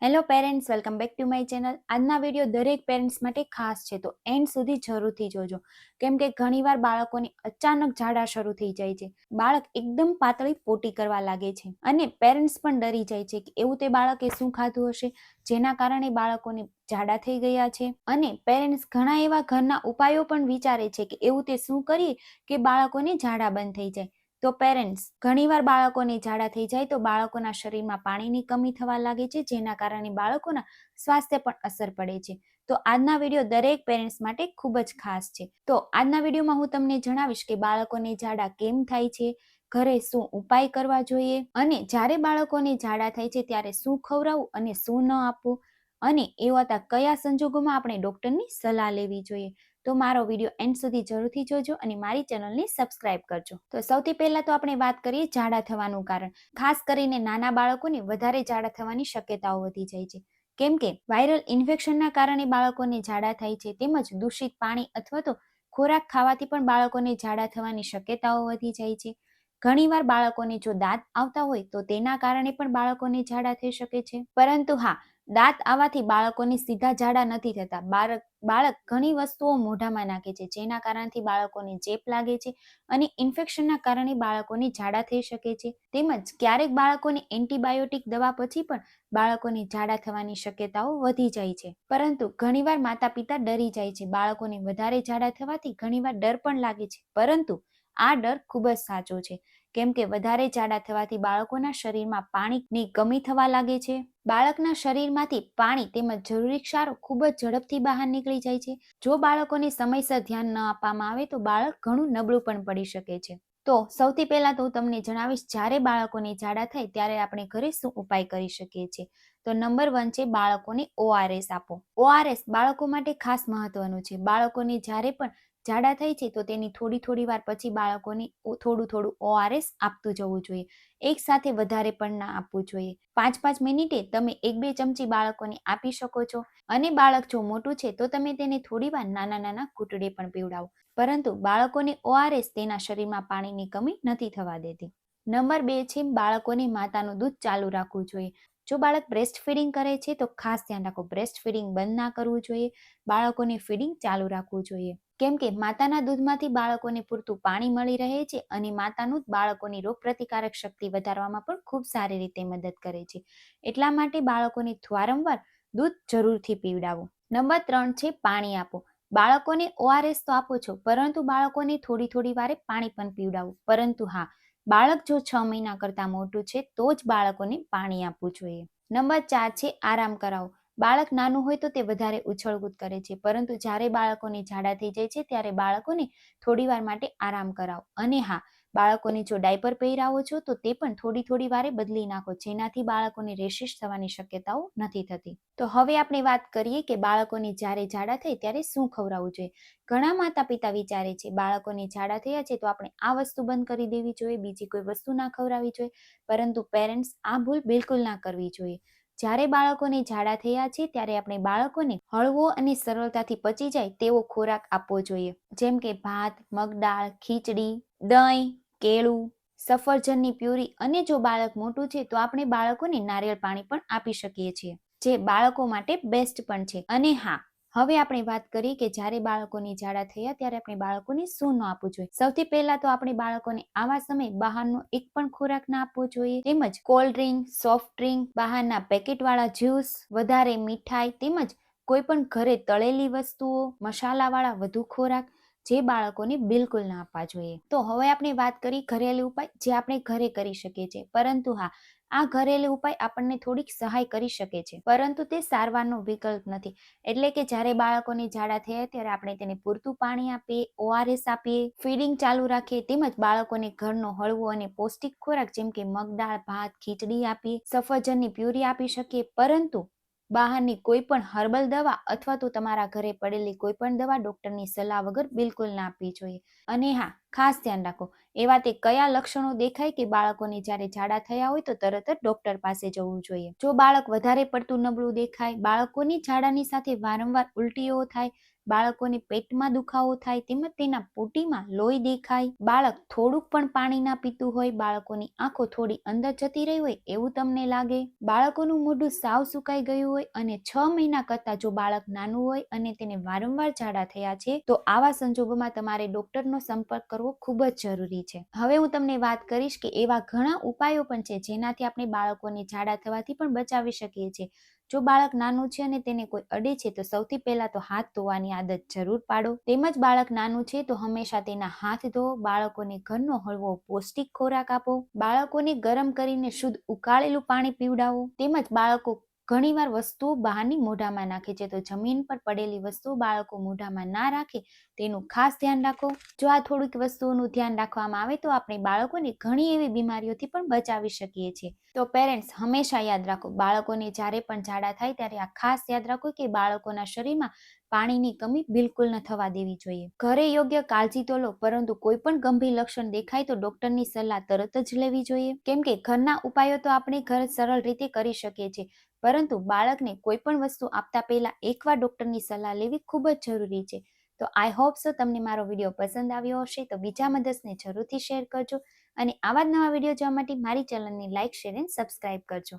Hello parents, welcome back to my channel. આજના video દરેક parents માટે ખાસ છે, તો એન્ડ સુધી જરૂરથી જોજો. કેમ કે ઘણીવાર બાળકોને અચાનક ઝાડા શરૂ થઈ જાય છે. બાળક એકદમ પાતળી પોટી કરવા લાગે છે અને પેરેન્ટ્સ પણ ડરી જાય છે કે એવું તે બાળકે શું ખાધું હશે જેના કારણે બાળકોને ઝાડા થઈ ગયા છે. અને પેરેન્ટ્સ ઘણા એવા ઘરના ઉપાયો પણ વિચારે છે કે એવું તે શું કરીએ કે બાળકોને ઝાડા બંધ થઈ જાય. તો પેરેન્ટ્સ ઘણીવાર બાળકોને ઝાડા થઈ જાય તો બાળકોના શરીરમાં પાણીની કમી થવા લાગે છે, જેના કારણે બાળકોના સ્વાસ્થ્ય પર અસર પડે છે. તો આજના વિડીયો દરેક પેરેન્ટ્સ માટે ખૂબ જ ખાસ છે. તો આજના વિડીયોમાં હું તમને જણાવીશ કે બાળકોને ઝાડા કેમ થાય છે, ઘરે શું ઉપાય કરવા જોઈએ અને જ્યારે બાળકોને ઝાડા થાય છે ત્યારે શું ખવડાવવું અને શું ન આપવું અને એવા કયા સંજોગોમાં આપણે ડોક્ટરની સલાહ લેવી જોઈએ. તો મારો વિડીયો એન્ડ સુધી જરૂરથી જોજો અને મારી ચેનલને સબસ્ક્રાઇબ કરજો. તો સૌથી પહેલા તો આપણે વાત કરીએ ઝાડા થવાનું કારણ. ખાસ કરીને નાના બાળકોને વધારે ઝાડા થવાની શક્યતાઓ વધી જાય છે. કેમ કે વાયરલ ઇન્ફેક્શનના કારણે બાળકોને ઝાડા થાય છે, તેમજ દૂષિત પાણી અથવા તો ખોરાક ખાવાથી પણ બાળકોને ઝાડા થવાની શક્યતાઓ વધી જાય છે. ઘણીવાર બાળકોને જો દાંત આવતા હોય તો તેના કારણે પણ બાળકોને ઝાડા થઈ શકે છે. પરંતુ હા, દાંત આવવાથી બાળકોને સીધા ઝાડા નથી થતા. બાળક ઘણી વસ્તુઓ મોઢામાં નાખે છે, જેના કારણથી બાળકોને ચેપ લાગે છે અને ઇન્ફેક્શનના કારણે બાળકોને ઝાડા થઈ શકે છે. તેમજ ક્યારેક બાળકોને એન્ટીબાયોટિક દવા પછી પણ બાળકોને ઝાડા થવાની શક્યતાઓ વધી જાય છે. પરંતુ ઘણીવાર માતા પિતા ડરી જાય છે. બાળકોને વધારે ઝાડા થવાથી ઘણીવાર ડર પણ લાગે છે, પરંતુ આ ડર ખૂબ જ સાચો છે. કેમ કે વધારે ઝાડા થવાથી બાળકોના શરીરમાં પાણીની કમી થવા લાગે છે. બાળકના શરીરમાંથી પાણી તેમજ જરૂરી ક્ષારો ખૂબ જ ઝડપથી બહાર નીકળી જાય છે. જો બાળકોને સમયસર ધ્યાન ન આપવામાં આવે તો બાળક ઘણું નબળું પણ પડી શકે છે. તો સૌથી પહેલા તો હું તમને જણાવીશ, જ્યારે બાળકોને ઝાડા થાય ત્યારે આપણે ઘરે શું ઉપાય કરી શકીએ છીએ. તો નંબર 1 છે બાળકોને ORS આપો. ORS બાળકો માટે ખાસ મહત્વનું છે. બાળકોને જ્યારે પણ ઝાડા થાય છે તો તેની થોડી વાર પછી બાળકોને થોડું ORS આપતું જવું જોઈએ. એક સાથે વધારે પણ ના આપવું જોઈએ. 5 મિનિટે તમે 1-2 ચમચી બાળકોને આપી શકો છો. અને બાળક જો મોટું છે તો તમે તેને થોડીવાર નાના ઘૂંટડે પણ પીવડાવો. પરંતુ બાળકોને ORS તેના શરીરમાં પાણીની કમી નથી થવા દેતી. નંબર 2 છે બાળકોને માતાનું દૂધ ચાલુ રાખવું જોઈએ. જો બાળક બ્રેસ્ટ ફીડિંગ કરે છે તો ખાસ ધ્યાન રાખો, બ્રેસ્ટ ફીડિંગ બંધ ના કરવું જોઈએ. બાળકોને ફીડિંગ ચાલુ રાખવું જોઈએ. કેમ કે માતાના દૂધમાંથી બાળકોને પૂરતું પાણી મળી રહે છે અને માતાનું બાળકોની રોગપ્રતિકારક શક્તિ વધારવામાં પણ ખૂબ સારી રીતે મદદ કરે છે. એટલા માટે બાળકોને વારંવાર દૂધ જરૂરથી પીવડાવો. નંબર 3 છે પાણી આપો. બાળકોને ORS તો આપો છો, પરંતુ બાળકોને થોડી વારે પાણી પણ પીવડાવો. પરંતુ હા, બાળક જો 6 મહિના કરતાં મોટું છે તો જ બાળકોને પાણી આપવું જોઈએ. નંબર 4 છે આરામ કરાવો. બાળક નાનું હોય તો તે વધારે ઉછળકૂદ કરે છે, પરંતુ જ્યારે બાળકોને ઝાડા થઈ જાય છે ત્યારે બાળકોને થોડીવાર માટે આરામ કરાવો. અને હા, બાળકોને જો ડાયપર પહેરાવો છો તો તે પણ થોડી વારે બદલી નાખો, જેનાથી બાળકોને રેશિશ થવાની શક્યતાઓ નથી થતી. તો હવે આપણે વાત કરીએ કે બાળકોને જ્યારે ઝાડા થાય ત્યારે શું ખવડાવવું જોઈએ. ઘણા માતા પિતા વિચારે છે બાળકોને ઝાડા થયા છે તો આપણે આ વસ્તુ બંધ કરી દેવી જોઈએ, બીજી કોઈ વસ્તુ ના ખવડાવવી જોઈએ. પરંતુ પેરેન્ટ્સ આ ભૂલ બિલકુલ ના કરવી જોઈએ. જ્યારે બાળકોને ઝાડા થયા છે ત્યારે આપણે બાળકોને હળવો અને સરળતાથી પચી જાય તેવો ખોરાક આપવો જોઈએ. જેમ કે ભાત, મગદાળ, ખીચડી, દહીં, કેળું, સફરજનની પ્યુરી. અને જો બાળક મોટું છે તો આપણે બાળકોને નારિયેળ પાણી પણ આપી શકીએ છીએ, જે બાળકો માટે બેસ્ટ પણ છે. અને હા, હવે આપણે વાત કરીએ કે જ્યારે બાળકોને ઝાડા થયા ત્યારે આપણે બાળકોને શું ન આપવું જોઈએ. સૌથી પહેલા તો આપણે બાળકોને આવા સમયે બહારનો એક પણ ખોરાક ના આપવો જોઈએ. તેમજ કોલ્ડ ડ્રિંક, સોફ્ટ ડ્રિંક, બહારના પેકેટવાળા જ્યુસ, વધારે મીઠાઈ તેમજ કોઈ પણ ઘરે તળેલી વસ્તુઓ, મસાલાવાળા વધુ ખોરાક જે બાળકોને બિલકુલ ના આપવા જોઈએ. તો હવે આપણે વાત કરી ઘરેલું ઉપાય જે આપણે ઘરે કરી શકીએ છીએ. પરંતુ હા, આ ઘરેલું ઉપાય આપણને થોડીક સહાય કરી શકે છે, પરંતુ તે સારવારનો વિકલ્પ નથી. એટલે કે જ્યારે બાળકોને ઝાડા થયા ત્યારે આપણે તેને પૂરતું પાણી આપીએ, ORS આપીએ, ફીડિંગ ચાલુ રાખીએ, તેમજ બાળકોને ઘરનો હળવો અને પૌષ્ટિક ખોરાક જેમ કે મગદાળ, ભાત, ખીચડી આપીએ, સફરજનની પ્યુરી આપી શકીએ. પરંતુ બહારની કોઈ પણ હર્બલ દવા અથવા તો તમારા ઘરે પડેલી કોઈ પણ દવા ડોક્ટરની સલાહ વગર બિલકુલ ના આપવી જોઈએ. અને હા, ખાસ ધ્યાન રાખો, એવા તે કયા લક્ષણો દેખાય કે બાળકોને જ્યારે ઝાડા થયા હોય તો તરત જ ડોક્ટર પાસે જવું જોઈએ. જો બાળક વધારે પડતું નબળું દેખાય, બાળકોની ઝાડાની સાથે વારંવાર ઉલટીઓ થાય, બાળકોને પેટમાં દુખાવો થાય તેમજ તેના પોટીમાં લોહી દેખાય, બાળક થોડુંક પણ પાણી ના પીતું હોય, બાળકોની આંખો થોડી અંદર જતી રહી હોય એવું તમને લાગે, બાળકોનું મોઢું સાવ સુકાઈ ગયું હોય અને 6 મહિના કરતાં જો બાળક નાનું હોય અને તેને વારંવાર ઝાડા થયા છે તો આવા સંજોગોમાં તમારે ડોક્ટરનો સંપર્ક કરવો ખૂબ જ જરૂરી છે. હવે હું તમને વાત કરીશ કે એવા ઘણા ઉપાયો પણ છે જેનાથી આપણે બાળકોને ઝાડા થવાથી પણ બચાવી શકીએ છીએ. જો બાળક નાનું છે અને તેને કોઈ અડે છે તો સૌથી પહેલા તો હાથ ધોવાની આદત જરૂર પાડો. તેમજ બાળક નાનું છે તો હંમેશા તેના હાથ ધોવો, બાળકોને ઘરનો હળવો પૌષ્ટિક ખોરાક આપો, બાળકોને ગરમ કરીને શુદ્ધ ઉકાળેલું પાણી પીવડાવો. તેમજ બાળકો ઘણીવાર વસ્તુઓ બહારની મોઢામાં નાખે છે તો જમીન પર પડેલી વસ્તુઓ બાળકો મોઢામાં ના રાખે તેનું ખાસ ધ્યાન રાખો. જો આ થોડીક વસ્તુઓનું ધ્યાન રાખવામાં આવે તો આપણે બાળકોને ઘણી એવી બીમારીઓથી પણ બચાવી શકીએ છીએ. તો પેરેન્ટ્સ હંમેશા યાદ રાખો, બાળકોને જ્યારે પણ ઝાડા થાય ત્યારે આ ખાસ યાદ રાખો કે બાળકોના શરીરમાં પાણીની કમી બિલકુલ ન થવા દેવી જોઈએ. ઘરે યોગ્ય કાળજી તો લો, પરંતુ કોઈ પણ ગંભીર લક્ષણ દેખાય તો ડોક્ટરની સલાહ તરત જ લેવી જોઈએ. કેમ કે ઘરના ઉપાયો તો આપણે ઘરે સરળ રીતે કરી શકીએ છીએ, પરંતુ બાળકને કોઈ પણ વસ્તુ આપતા પહેલા એકવાર ડોક્ટરની સલાહ લેવી ખૂબ જ જરૂરી છે. તો આઈ હોપ સો તમને મારો વિડીયો પસંદ આવ્યો હશે. તો બીજા મદદને જરૂરથી શેર કરજો અને આવા જ નવા વિડીયો જોવા માટે મારી ચેનલને લાઇક, શેર એન્ડ સબસ્ક્રાઇબ કરજો.